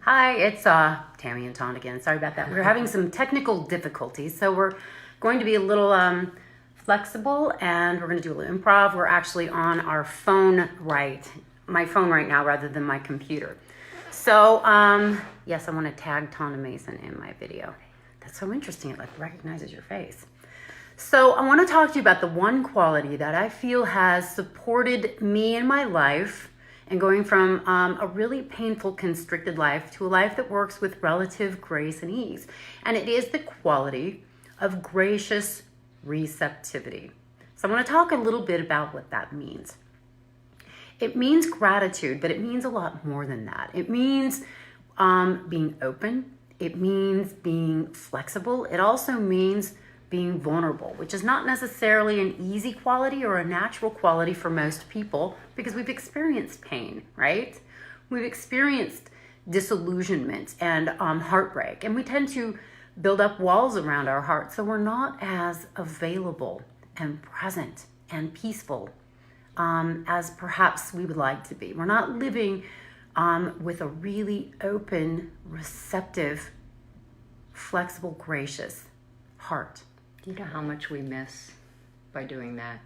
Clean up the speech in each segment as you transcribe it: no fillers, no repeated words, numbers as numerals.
Hi, it's Tammy and Ton again. Sorry about that. We're having some technical difficulties, so we're going to be a little flexible, and we're going to do a little improv. We're actually on our phone my phone right now rather than my computer. So, yes, I want to tag Ton Mason in my video. That's so interesting. It recognizes your face. So I want to talk to you about the one quality that I feel has supported me in my life and going from a really painful, constricted life to a life that works with relative grace and ease. And it is the quality of gracious receptivity. So I want to talk a little bit about what that means. It means gratitude, but it means a lot more than that. It means being open. It means being flexible. It also means being vulnerable, which is not necessarily an easy quality or a natural quality for most people because we've experienced pain, right? We've experienced disillusionment and heartbreak, and we tend to build up walls around our hearts, so we're not as available and present and peaceful as perhaps we would like to be. We're not living with a really open, receptive, flexible, gracious heart. Do you know how much we miss by doing that?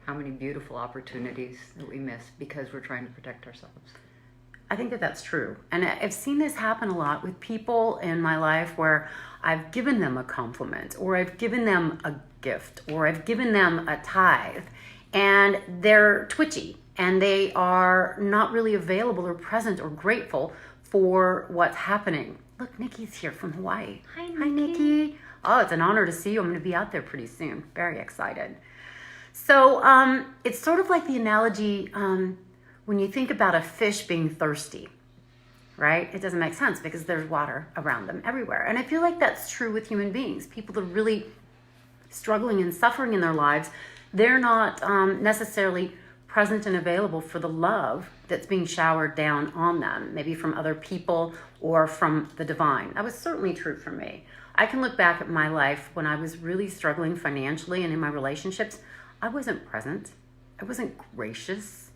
How many beautiful opportunities that we miss because we're trying to protect ourselves? I think that that's true. And I've seen this happen a lot with people in my life where I've given them a compliment, or I've given them a gift, or I've given them a tithe, and they're twitchy and they are not really available or present or grateful for what's happening. Look, Nikki's here from Hawaii. Hi, Nikki. Hi, Nikki. Oh, it's an honor to see you. I'm going to be out there pretty soon. Very excited. So it's sort of like the analogy when you think about a fish being thirsty, right? It doesn't make sense because there's water around them everywhere. And I feel like that's true with human beings. People that are really struggling and suffering in their lives, they're not necessarily present and available for the love that's being showered down on them, maybe from other people or from the divine. That was certainly true for me. I can look back at my life when I was really struggling financially and in my relationships. I wasn't present. I wasn't gracious.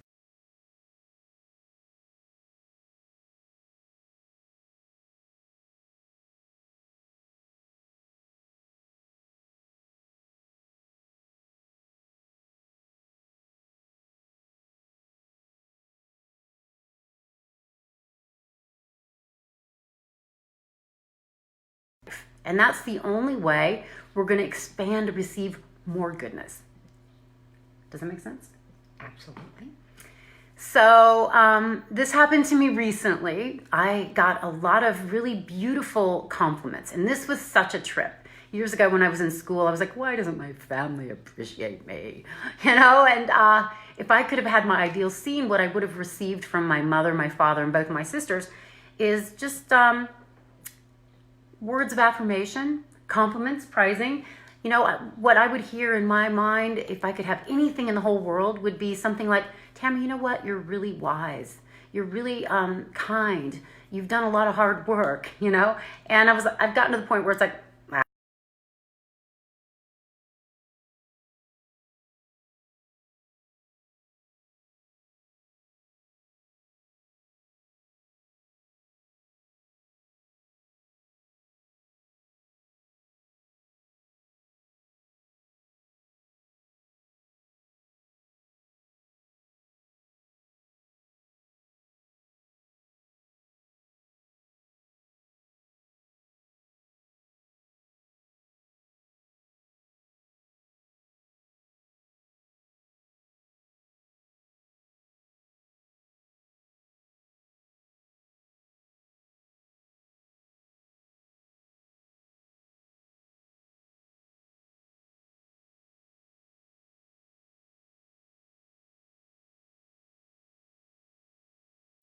And that's the only way we're going to expand to receive more goodness. Does that make sense? Absolutely. So this happened to me recently. I got a lot of really beautiful compliments, and this was such a trip. Years ago when I was in school, I was like, why doesn't my family appreciate me? And if I could have had my ideal scene, what I would have received from my mother, my father, and both my sisters is just words of affirmation, compliments, praising. What I would hear in my mind, if I could have anything in the whole world, would be something like, Tammy, you know what? You're really wise. You're really kind. You've done a lot of hard work, And I've gotten to the point where it's like,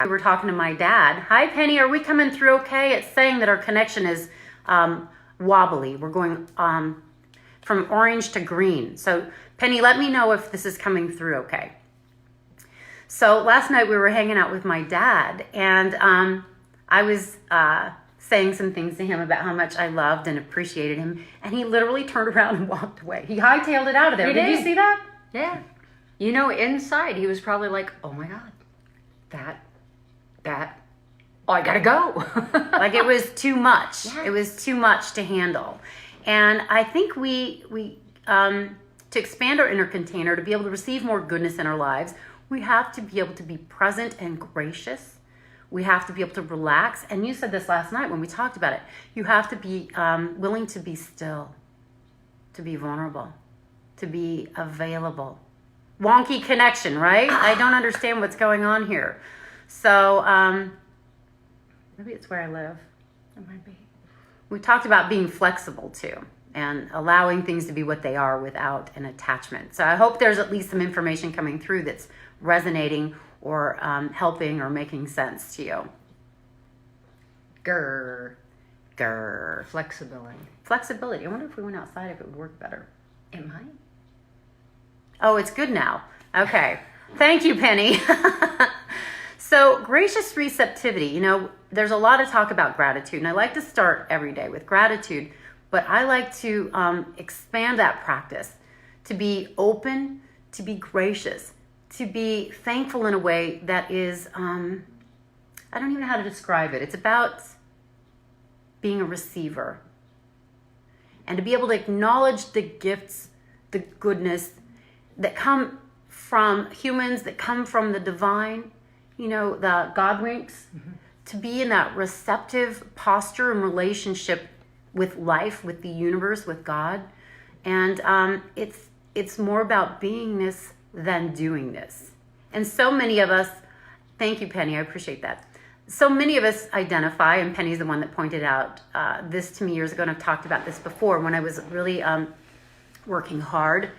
we were talking to my dad. Hi, Penny, are we coming through okay? It's saying that our connection is wobbly. We're going from orange to green. So, Penny, let me know if this is coming through okay. So last night we were hanging out with my dad, and I was saying some things to him about how much I loved and appreciated him, and he literally turned around and walked away. He hightailed it out of there. Did you see that? Yeah. Inside he was probably like, oh my God, that oh, I gotta go. Like it was too much. Yeah. It was too much to handle. And I think we to expand our inner container, to be able to receive more goodness in our lives, we have to be able to be present and gracious. We have to be able to relax. And you said this last night when we talked about it. You have to be willing to be still, to be vulnerable, to be available. Wonky connection, right? I don't understand what's going on here. So maybe it's where I live. It might be. We talked about being flexible too, and allowing things to be what they are without an attachment. So I hope there's at least some information coming through that's resonating or helping or making sense to you. Grr. Grr. Flexibility. Flexibility. I wonder if we went outside if it would work better. It might. Oh, it's good now. Okay. Thank you, Penny. So gracious receptivity, you know, there's a lot of talk about gratitude, and I like to start every day with gratitude, but I like to expand that practice, to be open, to be gracious, to be thankful in a way that is, I don't even know how to describe it. It's about being a receiver, and to be able to acknowledge the gifts, the goodness that come from humans, that come from the divine, you know, the God winks, to be in that receptive posture and relationship with life, with the universe, with God. And it's more about beingness than doingness. And so many of us, thank you, Penny, I appreciate that. So many of us identify, and Penny's the one that pointed out this to me years ago, and I've talked about this before, when I was really working hard,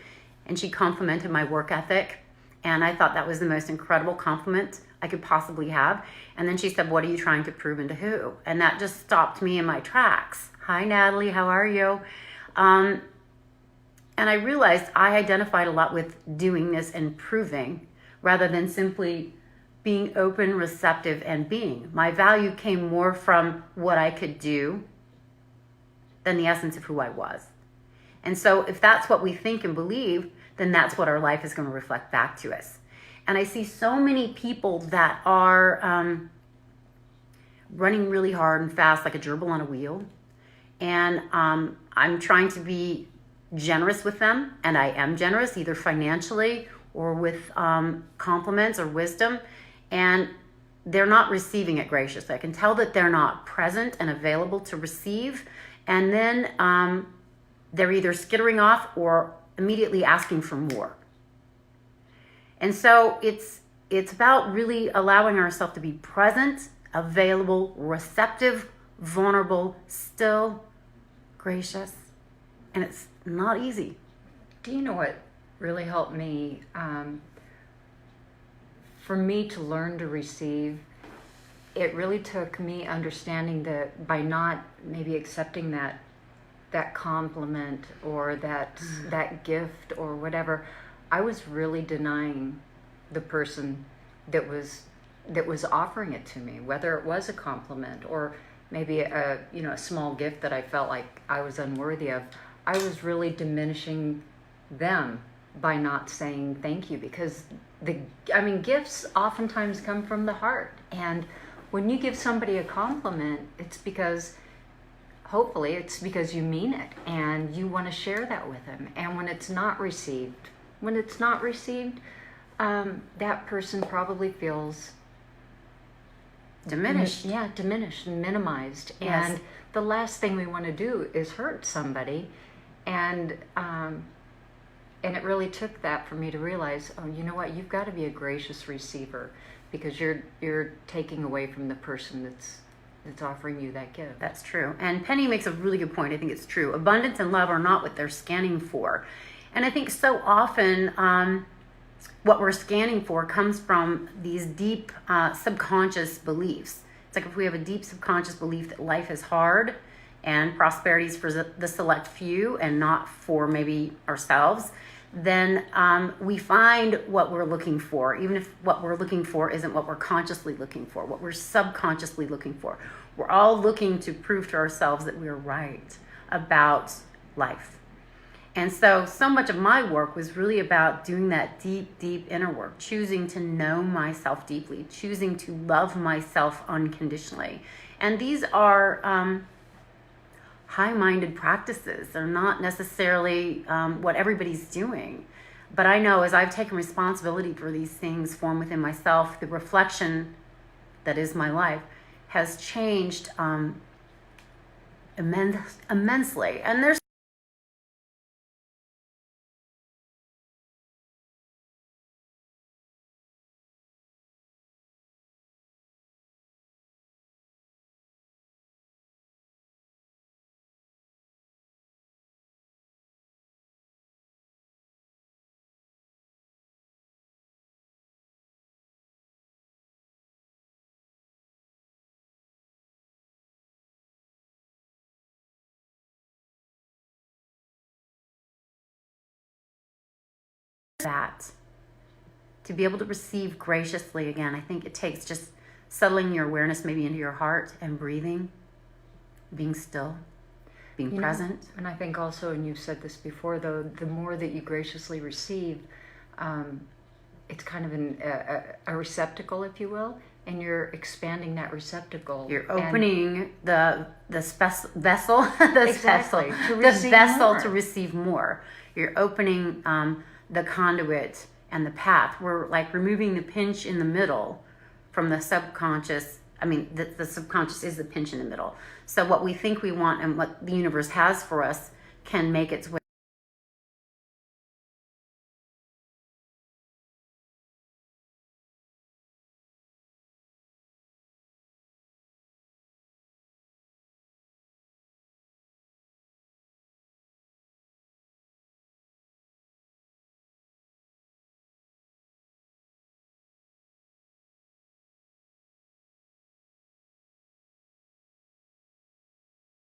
and she complimented my work ethic. And I thought that was the most incredible compliment I could possibly have. And then she said, what are you trying to prove and to who? And that just stopped me in my tracks. Hi, Natalie, how are you? And I realized I identified a lot with doingness and proving rather than simply being open, receptive, and being. My value came more from what I could do than the essence of who I was. And so if that's what we think and believe, then that's what our life is going to reflect back to us. And I see so many people that are running really hard and fast like a gerbil on a wheel. And I'm trying to be generous with them, and I am generous, either financially or with compliments or wisdom. And they're not receiving it graciously. I can tell that they're not present and available to receive. And then they're either skittering off or immediately asking for more. And so it's about really allowing ourselves to be present, available, receptive, vulnerable, still, gracious. And it's not easy. Do you know what really helped me? For me to learn to receive, it really took me understanding that by not maybe accepting that compliment or that gift or whatever, I was really denying the person that was offering it to me, whether it was a compliment or maybe a small gift that I felt like I was unworthy of. I was really diminishing them by not saying thank you, because gifts oftentimes come from the heart, and when you give somebody a compliment, it's because hopefully it's because you mean it and you want to share that with them. And when it's not received, that person probably feels Diminished. Diminished and minimized. Yes. And the last thing we want to do is hurt somebody. And it really took that for me to realize, oh, you know what, you've got to be a gracious receiver, because you're taking away from the person that's offering you that gift. That's true. And Penny makes a really good point. I think it's true. Abundance and love are not what they're scanning for. And I think so often what we're scanning for comes from these deep subconscious beliefs. It's like if we have a deep subconscious belief that life is hard and prosperity is for the select few and not for maybe ourselves, then we find what we're looking for, even if what we're looking for isn't what we're consciously looking for, what we're subconsciously looking for. We're all looking to prove to ourselves that we're right about life. And so much of my work was really about doing that deep, deep inner work, choosing to know myself deeply, choosing to love myself unconditionally. And these are high-minded practices. They're not necessarily what everybody's doing. But I know as I've taken responsibility for these things form within myself, the reflection that is my life has changed immensely. And there's that to be able to receive graciously again, I think it takes just settling your awareness maybe into your heart and breathing, being still, being present. And I think also, and you've said this before, though, the more that you graciously receive, it's kind of a receptacle, if you will, and you're expanding that receptacle. You're opening the vessel, the Exactly. vessel to receive more. You're opening the conduit and the path. We're like removing the pinch in the middle from the subconscious. I mean, the subconscious is the pinch in the middle. So what we think we want and what the universe has for us can make its way.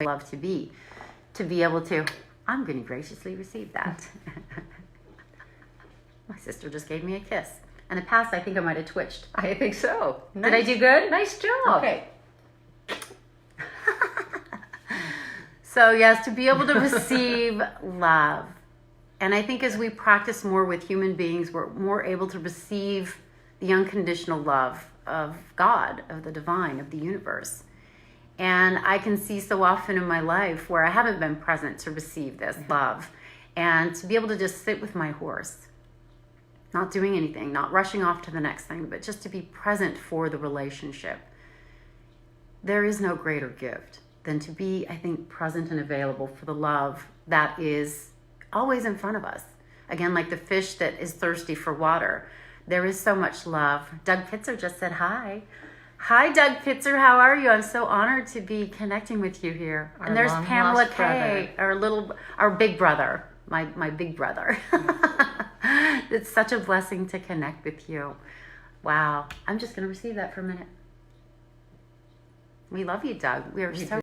Love to be able to, I'm going to graciously receive that. My sister just gave me a kiss. In the past, I think I might have twitched. I think so. Did I do good? Nice job. Okay. So yes, to be able to receive love. And I think as we practice more with human beings, we're more able to receive the unconditional love of God, of the divine, of the universe. And I can see so often in my life where I haven't been present to receive this love. And to be able to just sit with my horse, not doing anything, not rushing off to the next thing, but just to be present for the relationship. There is no greater gift than to be, I think, present and available for the love that is always in front of us. Again, like the fish that is thirsty for water. There is so much love. Doug Pitzer just said hi. Hi, Doug Pitzer. How are you? I'm so honored to be connecting with you here. And there's Pamela Kay, our big brother, my big brother. It's such a blessing to connect with you. Wow. I'm just going to receive that for a minute. We love you, Doug. We are so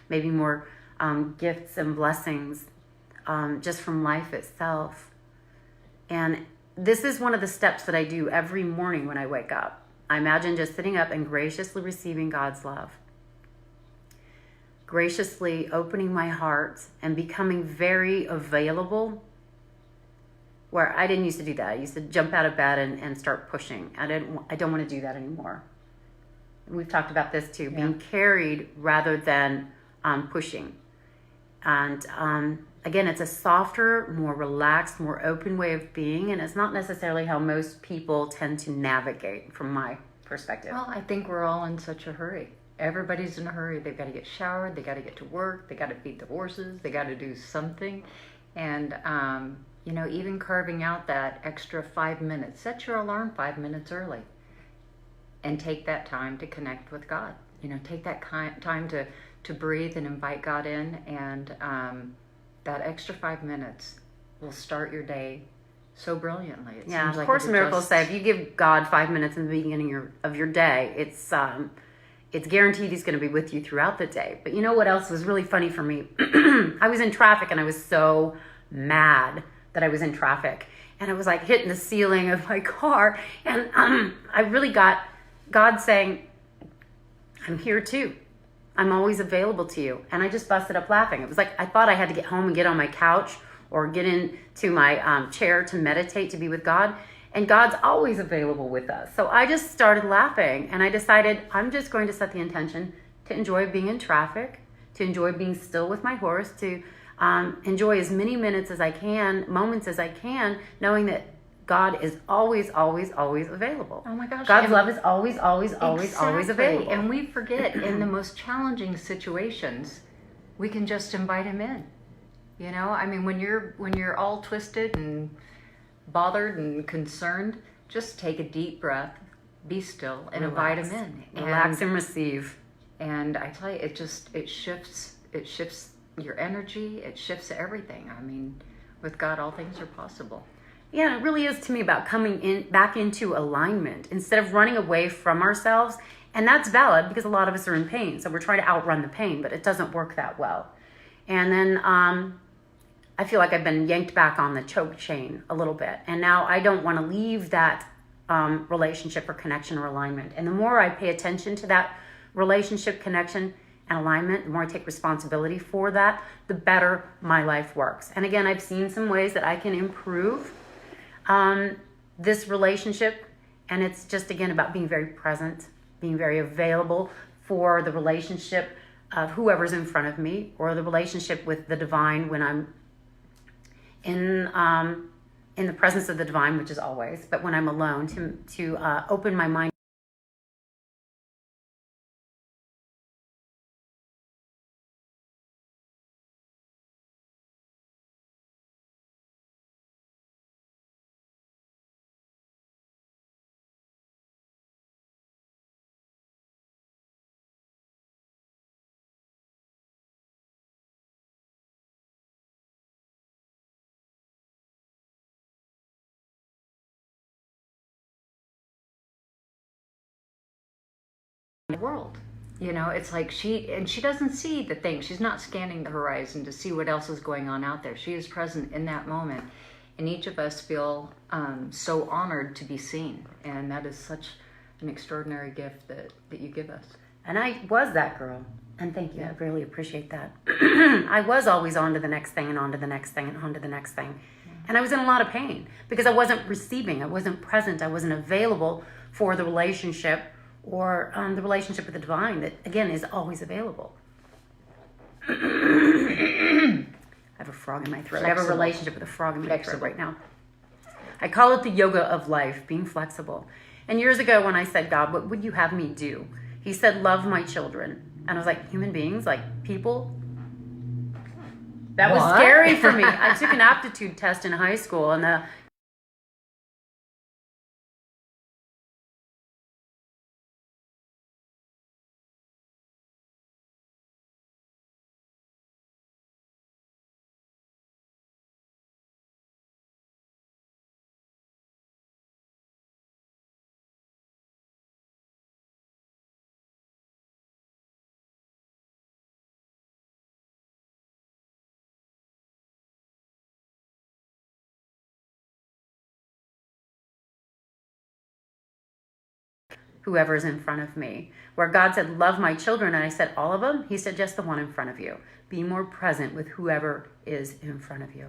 maybe more gifts and blessings just from life itself. And this is one of the steps that I do every morning when I wake up. I imagine just sitting up and graciously receiving God's love. Graciously opening my heart and becoming very available. Where I didn't used to do that. I used to jump out of bed and start pushing. I don't want to do that anymore. we've talked about this too, being carried rather than pushing. And again, it's a softer, more relaxed, more open way of being, and it's not necessarily how most people tend to navigate from my perspective. Well, I think we're all in such a hurry. Everybody's in a hurry. They've got to get showered, they got to get to work, they got to feed the horses, they got to do something. And, even carving out that extra 5 minutes, set your alarm 5 minutes early and take that time to connect with God. Take that time to breathe and invite God in, and that extra 5 minutes will start your day so brilliantly. It Yeah, seems of like course, it miracles just- say if you give God 5 minutes in the beginning of your day, it's guaranteed He's going to be with you throughout the day. But you know what else was really funny for me? I was in traffic and I was so mad that I was in traffic, and I was like hitting the ceiling of my car, and I really got God saying, "I'm here too. I'm always available to you." And I just busted up laughing. It was like I thought I had to get home and get on my couch or get into my chair to meditate, to be with God. And God's always available with us. So I just started laughing, and I decided I'm just going to set the intention to enjoy being in traffic, to enjoy being still with my horse, to enjoy as many moments as I can, knowing that God is always, always, always available. Oh my gosh. God's and- love is always, always, always, always Exactly. available. And we forget in the most challenging situations, we can just invite Him in. When you're all twisted and bothered and concerned, just take a deep breath, be still, and invite Him in. Relax and receive. And I tell you, it shifts your energy, it shifts everything. With God, all things are possible. Yeah, and it really is to me about coming back into alignment instead of running away from ourselves. And that's valid because a lot of us are in pain. So we're trying to outrun the pain, but it doesn't work that well. And then I feel like I've been yanked back on the choke chain a little bit. And now I don't want to leave that relationship or connection or alignment. And the more I pay attention to that relationship, connection, and alignment, the more I take responsibility for that, the better my life works. And again, I've seen some ways that I can improve this relationship. And it's just, again, about being very present, being very available for the relationship of whoever's in front of me, or the relationship with the divine when I'm in the presence of the divine, which is always, but when I'm alone, to open my mind. The world. It's like she doesn't see the thing. She's not scanning the horizon to see what else is going on out there. She is present in that moment. And each of us feel so honored to be seen. And that is such an extraordinary gift that you give us. And I was that girl. And thank you. I really appreciate that. I was always on to the next thing and on to the next thing and on to the next thing. And I was in a lot of pain because I wasn't receiving. I wasn't present. I wasn't available for the relationship or the relationship with the divine that, again, is always available. I have a frog in my throat. I have a relationship with a frog in my throat right now. I call it the yoga of life, being flexible. And years ago when I said, God, what would you have me do? He said, love my children. And I was like, human beings, like people? That was scary for me. I took an aptitude test in high school, and the whoever's in front of me. Where God said, love my children, and I said, all of them? He said, just the one in front of you. Be more present with whoever is in front of you.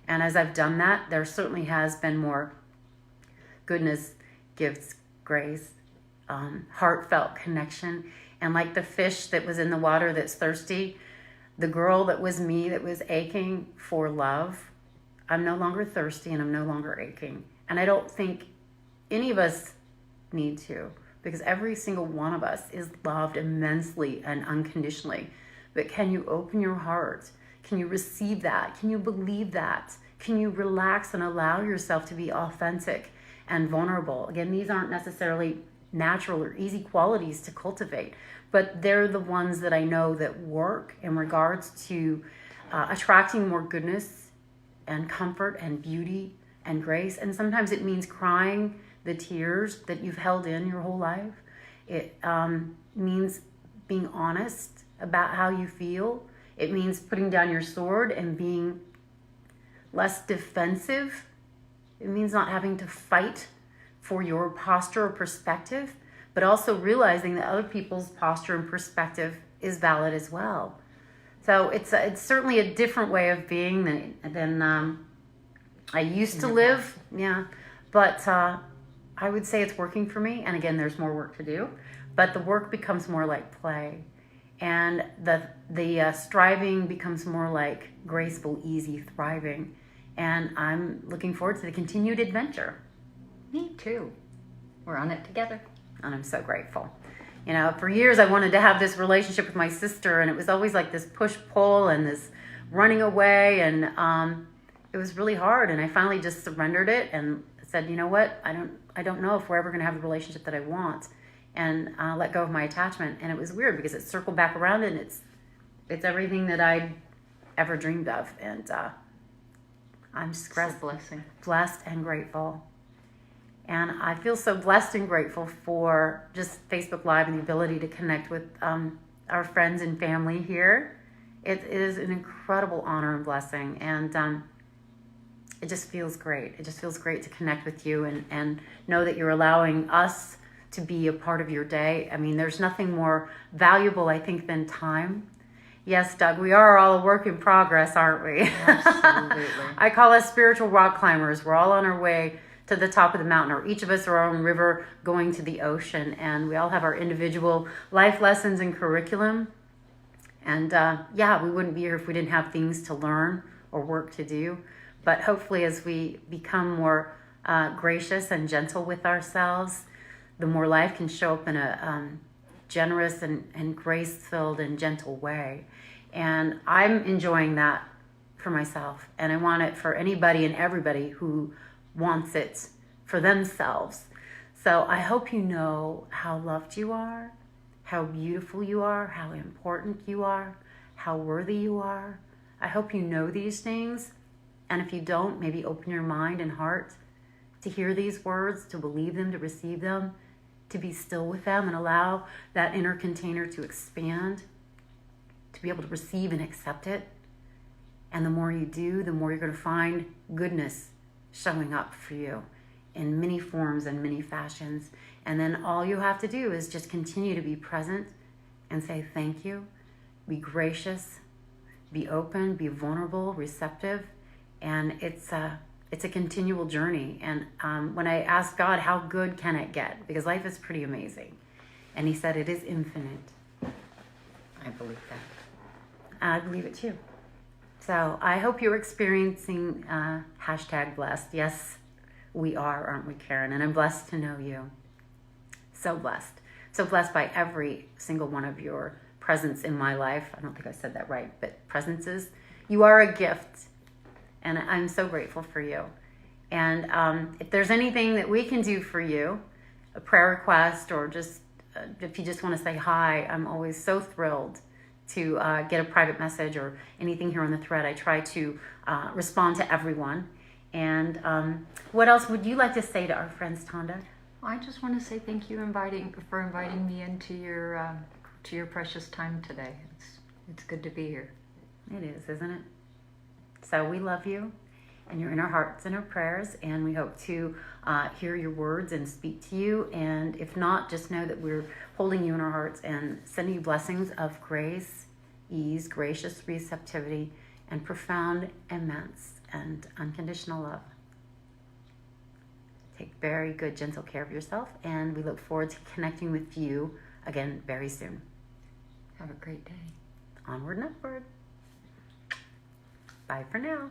And as I've done that, there certainly has been more goodness, gifts, grace, heartfelt connection. And like the fish that was in the water that's thirsty, the girl that was me that was aching for love, I'm no longer thirsty and I'm no longer aching. And I don't think any of us need to, because every single one of us is loved immensely and unconditionally. But can you open your heart? Can you receive that? Can you believe that? Can you relax and allow yourself to be authentic and vulnerable? Again, these aren't necessarily natural or easy qualities to cultivate, but they're the ones that I know that work in regards to attracting more goodness and comfort and beauty and grace. And sometimes it means crying the tears that you've held in your whole life. It means being honest about how you feel. It means putting down your sword and being less defensive. It means not having to fight for your posture or perspective, but also realizing that other people's posture and perspective is valid as well. So it's certainly a different way of being than I used to live. Yeah, but I would say it's working for me. And again, there's more work to do, but the work becomes more like play, and the striving becomes more like graceful, easy thriving. And I'm looking forward to the continued adventure. Me too. We're on it together. And I'm so grateful. You know, for years I wanted to have this relationship with my sister, and it was always like this push-pull and this running away, and it was really hard. And I finally just surrendered it and said, you know what, I don't know if we're ever going to have the relationship that I want, and let go of my attachment. And it was weird because it circled back around, and it's everything that I'd ever dreamed of. And I'm just blessed and grateful. And I feel so blessed and grateful for just Facebook Live and the ability to connect with our friends and family here. It is an incredible honor and blessing. And it just feels great. It just feels great to connect with you and know that you're allowing us to be a part of your day. I mean, there's nothing more valuable, I think, than time. Yes, Doug, we are all a work in progress, aren't we? Absolutely. I call us spiritual rock climbers. We're all on our way to the top of the mountain, or each of us are our own river going to the ocean, and we all have our individual life lessons and curriculum. And we wouldn't be here if we didn't have things to learn or work to do. But hopefully as we become more gracious and gentle with ourselves, the more life can show up in a generous and grace-filled and gentle way. And I'm enjoying that for myself, and I want it for anybody and everybody who wants it for themselves. So I hope you know how loved you are, how beautiful you are, how important you are, how worthy you are. I hope you know these things. And if you don't, maybe open your mind and heart to hear these words, to believe them, to receive them, to be still with them and allow that inner container to expand, to be able to receive and accept it. And the more you do, the more you're going to find goodness showing up for you in many forms and many fashions. And then all you have to do is just continue to be present and say thank you, be gracious, be open, be vulnerable, receptive. And it's a continual journey. And when I asked God, how good can it get? Because life is pretty amazing. And he said, it is infinite. I believe that. I believe it too. So I hope you're experiencing #blessed. Yes, we are, aren't we, Karen? And I'm blessed to know you. So blessed. So blessed by every single one of your presence in my life. I don't think I said that right, but presences. You are a gift. And I'm so grateful for you. And if there's anything that we can do for you, a prayer request, or just if you just want to say hi, I'm always so thrilled to get a private message or anything here on the thread. I try to respond to everyone. And what else would you like to say to our friends, Tonda? I just want to say thank you for inviting me into your precious time today. It's good to be here. It is, isn't it? So we love you, and you're in our hearts and our prayers, and we hope to hear your words and speak to you. And if not, just know that we're holding you in our hearts and sending you blessings of grace, ease, gracious receptivity, and profound, immense, and unconditional love. Take very good, gentle care of yourself. And we look forward to connecting with you again very soon. Have a great day. Onward and upward. Bye for now.